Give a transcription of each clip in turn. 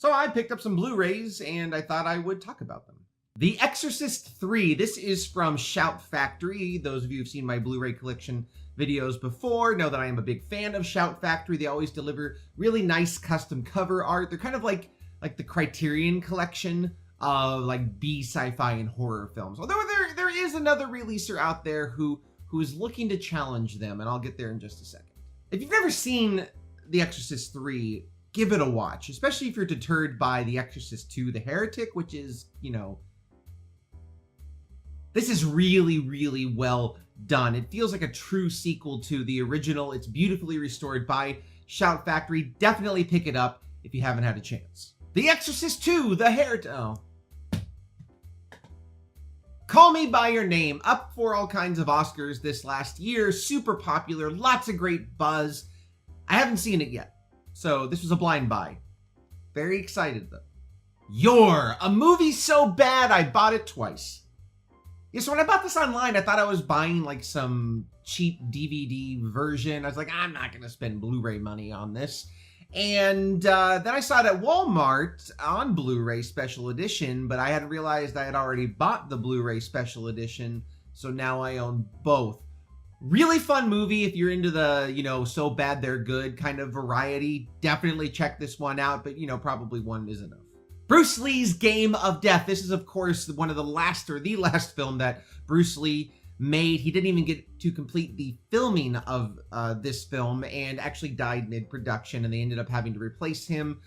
So I picked up some Blu-rays and I thought I would talk about them. The Exorcist 3, this is from Shout Factory. Those of you who've seen my Blu-ray collection videos before know that I am a big fan of Shout Factory. They always deliver really nice custom cover art. They're kind of like the Criterion collection of like B sci-fi and horror films. Although there is another releaser out there who is looking to challenge them, and I'll get there in just a second. If you've never seen The Exorcist 3, give it a watch, especially if you're deterred by The Exorcist 2, The Heretic, which is, this is really, really well done. It feels like a true sequel to the original. It's beautifully restored by Shout Factory. Definitely pick it up if you haven't had a chance. The Exorcist 2, The Heretic. Oh. Call Me By Your Name, up for all kinds of Oscars this last year. Super popular, lots of great buzz. I haven't seen it yet, so this was a blind buy. Very excited though. You're a movie so bad I bought it twice. Yeah, so when I bought this online, I thought I was buying like some cheap DVD version. I was like, I'm not going to spend Blu-ray money on this. And then I saw it at Walmart on Blu-ray Special Edition, but I hadn't realized I had already bought the Blu-ray Special Edition, so now I own both. Really fun movie if you're into the, so bad they're good kind of variety. Definitely check this one out, but, probably one is enough. Bruce Lee's Game of Death. This is, of course, one of the last film that Bruce Lee made. He didn't even get to complete the filming of this film and actually died mid-production, and they ended up having to replace him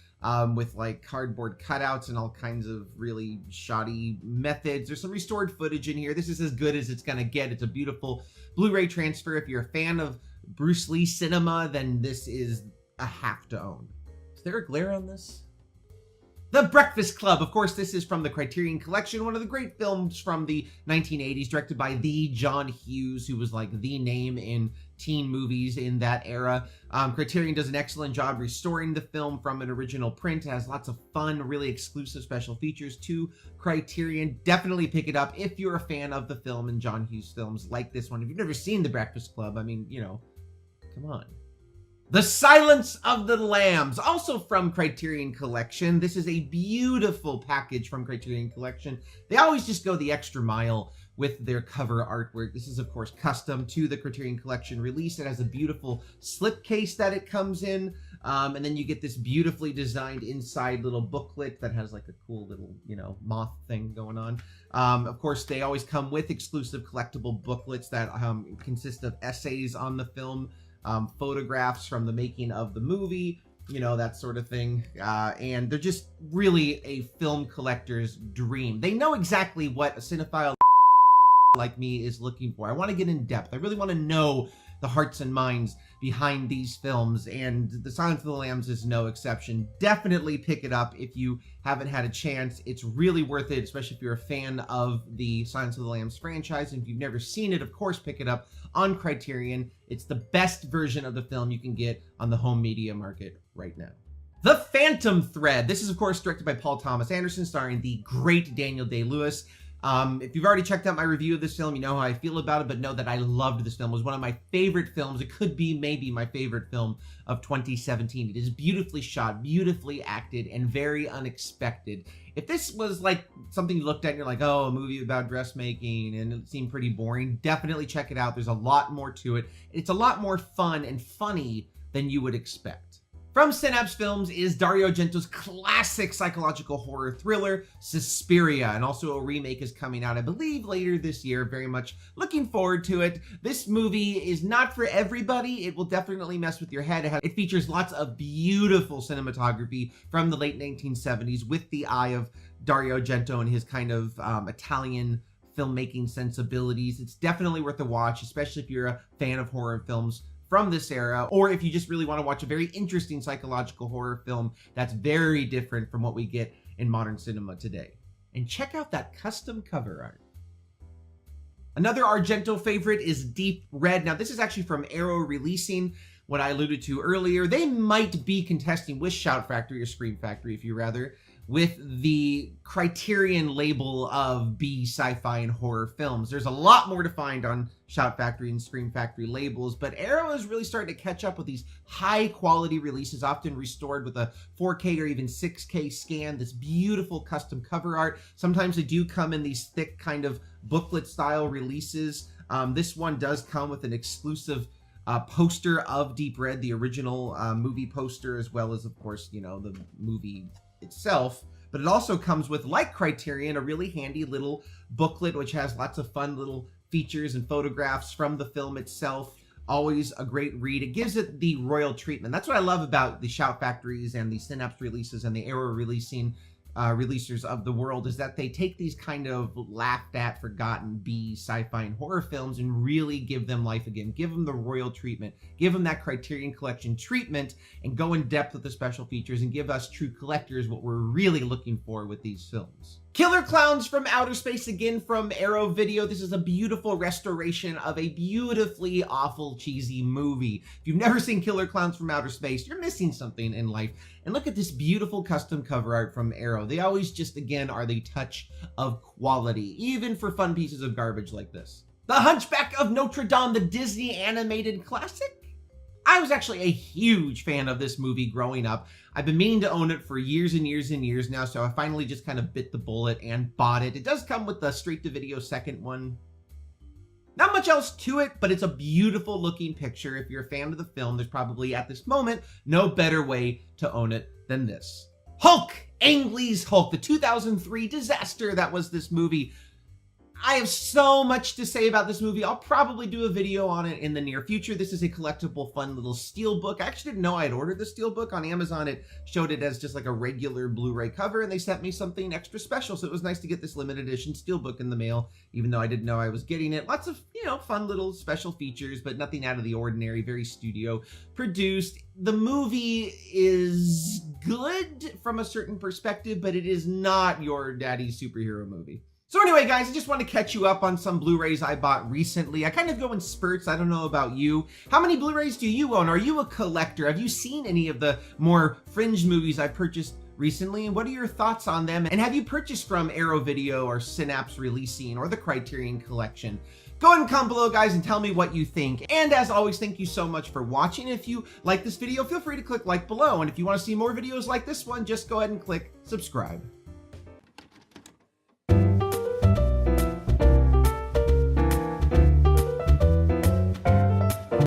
with like cardboard cutouts and all kinds of really shoddy methods. There's some restored footage in here. This is as good as it's gonna get. It's a beautiful Blu-ray transfer. If you're a fan of Bruce Lee cinema, then this is a have to own. Is there a glare on this? The Breakfast Club. Of course, this is from the Criterion Collection, one of the great films from the 1980s, directed by the John Hughes, who was like the name in teen movies in that era. Criterion does an excellent job restoring the film from an original print. It has lots of fun, really exclusive special features to Criterion. Definitely pick it up if you're a fan of the film and John Hughes films like this one. If you've never seen The Breakfast Club, I mean, come on. The Silence of the Lambs, also from Criterion Collection. This is a beautiful package from Criterion Collection. They always just go the extra mile with their cover artwork. This is, of course, custom to the Criterion Collection release. It has a beautiful slipcase that it comes in. And then you get this beautifully designed inside little booklet that has like a cool little, moth thing going on. Of course, they always come with exclusive collectible booklets that consist of essays on the film, photographs from the making of the movie, that sort of thing. And they're just really a film collector's dream. They know exactly what a cinephile like me is looking for. I want to get in depth. I really want to know the hearts and minds behind these films, and The Silence of the Lambs is no exception. Definitely pick it up if you haven't had a chance. It's really worth it, especially if you're a fan of the Silence of the Lambs franchise. And if you've never seen it, of course, pick it up on Criterion. It's the best version of the film you can get on the home media market right now. The Phantom Thread. This is, of course, directed by Paul Thomas Anderson, starring the great Daniel Day-Lewis. If you've already checked out my review of this film, you know how I feel about it, but know that I loved this film. It was one of my favorite films. It could be maybe my favorite film of 2017. It is beautifully shot, beautifully acted, and very unexpected. If this was like something you looked at and you're like, oh, a movie about dressmaking and it seemed pretty boring, definitely check it out. There's a lot more to it. It's a lot more fun and funny than you would expect. From Synapse Films is Dario Argento's classic psychological horror thriller, Suspiria, and also a remake is coming out, I believe, later this year. Very much looking forward to it. This movie is not for everybody. It will definitely mess with your head. It features lots of beautiful cinematography from the late 1970s with the eye of Dario Argento and his kind of Italian filmmaking sensibilities. It's definitely worth a watch, especially if you're a fan of horror films from this era, or if you just really want to watch a very interesting psychological horror film that's very different from what we get in modern cinema today. And check out that custom cover art. Another Argento favorite is Deep Red. Now, this is actually from Arrow Releasing, what I alluded to earlier. They might be contesting with Shout Factory or Scream Factory, if you rather, with the Criterion label of B, sci-fi, and horror films. There's a lot more to find on Shout Factory and Scream Factory labels, but Arrow is really starting to catch up with these high-quality releases, often restored with a 4K or even 6K scan, this beautiful custom cover art. Sometimes they do come in these thick kind of booklet-style releases. This one does come with an exclusive poster of Deep Red, the original movie poster, as well as, of course, you know, the movie itself. But it also comes with, like Criterion, a really handy little booklet which has lots of fun little features and photographs from the film itself. Always a great read. It gives it the royal treatment. That's what I love about the Shout Factories and the Synapse releases and the Arrow releasers of the world, is that they take these kind of laughed at, forgotten B, sci-fi, and horror films and really give them life again. Give them the royal treatment. Give them that Criterion Collection treatment and go in depth with the special features and give us true collectors what we're really looking for with these films. Killer Clowns from Outer Space, again from Arrow Video. This is a beautiful restoration of a beautifully awful, cheesy movie. If you've never seen Killer Clowns from Outer Space, you're missing something in life. And look at this beautiful custom cover art from Arrow. They always just, again, are the touch of quality, even for fun pieces of garbage like this. The Hunchback of Notre Dame, the Disney animated classic. I was actually a huge fan of this movie growing up. I've been meaning to own it for years and years and years now, so I finally just kind of bit the bullet and bought it. It does come with the straight-to-video second one. Not much else to it, but it's a beautiful looking picture. If you're a fan of the film, there's probably, at this moment, no better way to own it than this. Hulk! Ang Lee's Hulk, the 2003 disaster that was this movie. I have so much to say about this movie. I'll probably do a video on it in the near future. This is a collectible, fun little steelbook. I actually didn't know I had ordered the steelbook on Amazon. It showed it as just like a regular Blu-ray cover, and they sent me something extra special. So it was nice to get this limited edition steelbook in the mail, even though I didn't know I was getting it. Lots of, you know, fun little special features, but nothing out of the ordinary. Very studio produced. The movie is good from a certain perspective, but it is not your daddy's superhero movie. So anyway, guys, I just want to catch you up on some Blu-rays I bought recently. I kind of go in spurts. I don't know about you. How many Blu-rays do you own? Are you a collector? Have you seen any of the more fringe movies I purchased recently? And what are your thoughts on them? And have you purchased from Arrow Video or Synapse Releasing or the Criterion Collection? Go ahead and comment below, guys, and tell me what you think. And as always, thank you so much for watching. If you like this video, feel free to click like below. And if you want to see more videos like this one, just go ahead and click subscribe.